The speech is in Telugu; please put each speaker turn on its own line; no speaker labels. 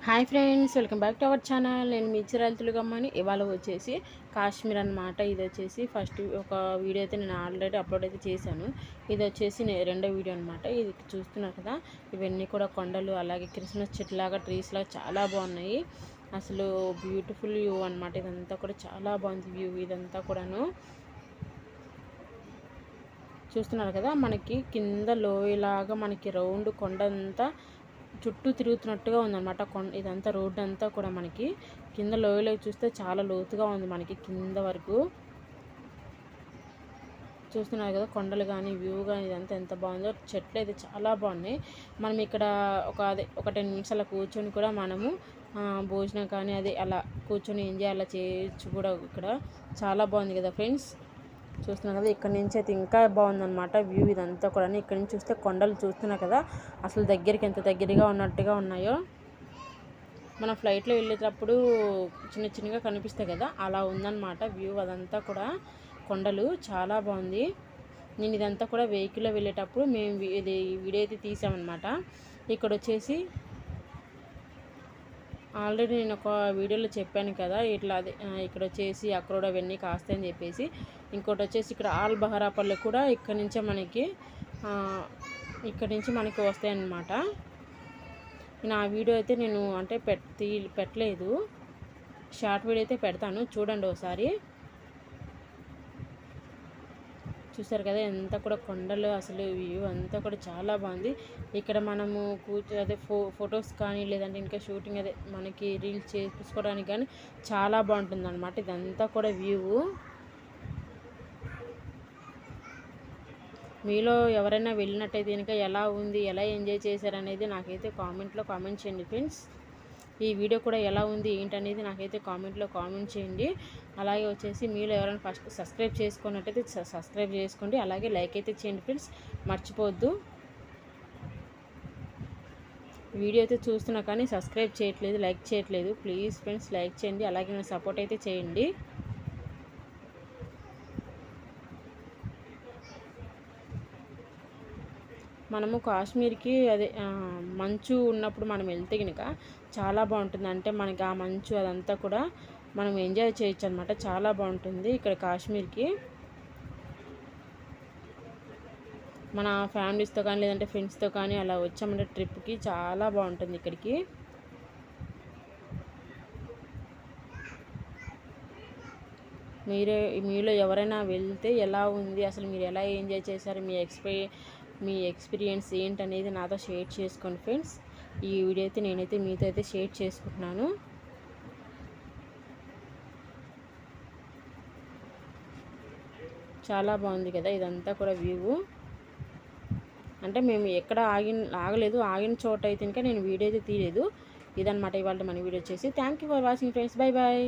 Hi friends, welcome back to our channel. నేను మీ చిరాలు గమ్మని. ఇవాళ వచ్చేసి కాశ్మీర్ అనమాట. ఇది వచ్చేసి ఫస్ట్ ఒక వీడియో అయితే నేను ఆల్రెడీ అప్లోడ్ అయితే చేశాను. ఇది వచ్చేసి రెండో వీడియో అనమాట. ఇది చూస్తున్నారు కదా, ఇవన్నీ కూడా కొండలు, అలాగే క్రిస్మస్ చెట్లాగా ట్రీస్ లాగా చాలా బాగున్నాయి. అసలు బ్యూటిఫుల్ వ్యూ అనమాట. ఇదంతా కూడా చాలా బాగుంది వ్యూ. ఇదంతా కూడాను చూస్తున్నారు కదా, మనకి కింద లోయలాగా మనకి రౌండ్ కొండ అంతా చుట్టూ తిరుగుతున్నట్టుగా ఉందన్నమాట. ఇదంతా రోడ్డు అంతా కూడా మనకి కింద లోయలోకి చూస్తే చాలా లోతుగా ఉంది మనకి కింద వరకు. చూస్తున్నారు కదా, కొండలు కానీ వ్యూ కానీ ఇదంతా ఎంత బాగుందో. చెట్లు అయితే చాలా బాగున్నాయి. మనం ఇక్కడ ఒక 10 మినిట్స్ అలా కూర్చొని కూడా మనము భోజనం కానీ అలా కూర్చొని ఎంజాయ్ అలా చేయొచ్చు కూడా. ఇక్కడ చాలా బాగుంది కదా ఫ్రెండ్స్. చూస్తున్నారు కదా, ఇక్కడ నుంచి అయితే ఇంకా బాగుందన్నమాట వ్యూ. ఇదంతా కూడా ఇక్కడ నుంచి చూస్తే కొండలు చూస్తున్నారు కదా, అసలు దగ్గరికి ఎంత దగ్గరగా ఉన్నట్టుగా ఉన్నాయో. మన ఫ్లైట్లో వెళ్ళేటప్పుడు చిన్న చిన్నగా కనిపిస్తాయి కదా, అలా ఉందన్నమాట వ్యూ. అదంతా కూడా కొండలు చాలా బాగుంది. నేను ఇదంతా కూడా వెహికల్లో వెళ్ళేటప్పుడు మేము ఇది వీడియో అయితే తీసామన్నమాట. ఇక్కడ వచ్చేసి ఆల్రెడీ నేను ఒక వీడియోలో చెప్పాను కదా, ఇట్లా ఇక్కడ వచ్చేసి అక్రోడ్ అవన్నీ కాస్తాయని చెప్పేసి. ఇంకోటి వచ్చేసి ఇక్కడ ఆల్ బహారా పళ్ళు కూడా ఇక్కడ నుంచి మనకి వస్తాయన్నమాట. నేను ఆ వీడియో అయితే నేను అంటే పెట్టలేదు. షార్ట్ వీడియో అయితే పెడతాను, చూడండి ఒకసారి. చూసారు కదా, ఎంత కూడా కొండలు, అసలు వ్యూ అంతా కూడా చాలా బాగుంది. ఇక్కడ మనము ఫొటోస్ కానీ లేదంటే ఇంకా షూటింగ్ మనకి రీల్స్ చేసుకోవడానికి కానీ చాలా బాగుంటుంది అనమాట. ఇదంతా కూడా వ్యూ. మీలో ఎవరైనా వెళ్ళినట్టయితే కనుక ఎలా ఉంది, ఎలా ఎంజాయ్ చేశారనేది నాకైతే కామెంట్లో కామెంట్ చేయండి ఫ్రెండ్స్. ఈ వీడియో కూడా ఎలా ఉంది ఏంటనేది నాకైతే కామెంట్లో కామెంట్ చేయండి. అలాగే వచ్చేసి మీలో ఎవరైనా ఫస్ట్ సబ్స్క్రైబ్ చేసుకున్నట్టయితే సబ్స్క్రైబ్ చేసుకోండి. అలాగే లైక్ అయితే చేయండి ఫ్రెండ్స్, మర్చిపోవద్దు. వీడియో అయితే చూస్తున్నా కానీ సబ్స్క్రైబ్ చేయట్లేదు, లైక్ చేయట్లేదు. ప్లీజ్ ఫ్రెండ్స్ లైక్ చేయండి, అలాగే నేను సపోర్ట్ అయితే చేయండి. మనము కాశ్మీర్కి మంచు ఉన్నప్పుడు మనం వెళ్తే కనుక చాలా బాగుంటుంది. అంటే మనకి ఆ మంచు అదంతా కూడా మనం ఎంజాయ్ చేయొచ్చు అనమాట. చాలా బాగుంటుంది ఇక్కడ కాశ్మీర్కి. మన ఫ్యామిలీస్తో కానీ లేదంటే ఫ్రెండ్స్తో కానీ అలా వచ్చామంటే ట్రిప్కి చాలా బాగుంటుంది ఇక్కడికి. మీలో ఎవరైనా వెళ్తే ఎలా ఉంది, అసలు మీరు ఎలా ఎంజాయ్ చేశారు, మీ ఎక్స్పీరియన్స్ ఏంటనేది నాతో షేర్ చేసుకోండి ఫ్రెండ్స్. ఈ వీడియో అయితే నేనైతే మీతో అయితే షేర్ చేసుకుంటున్నాను. చాలా బాగుంది కదా ఇదంతా కూడా వ్యూ. అంటే మేము ఎక్కడ ఆగలేదు, ఆగిన చోట అయితే ఇంకా నేను వీడియో అయితే తీయలేదు. ఇదన్నమాట ఇవాళ మన వీడియో వచ్చేసి. Thank you for watching friends. Bye bye.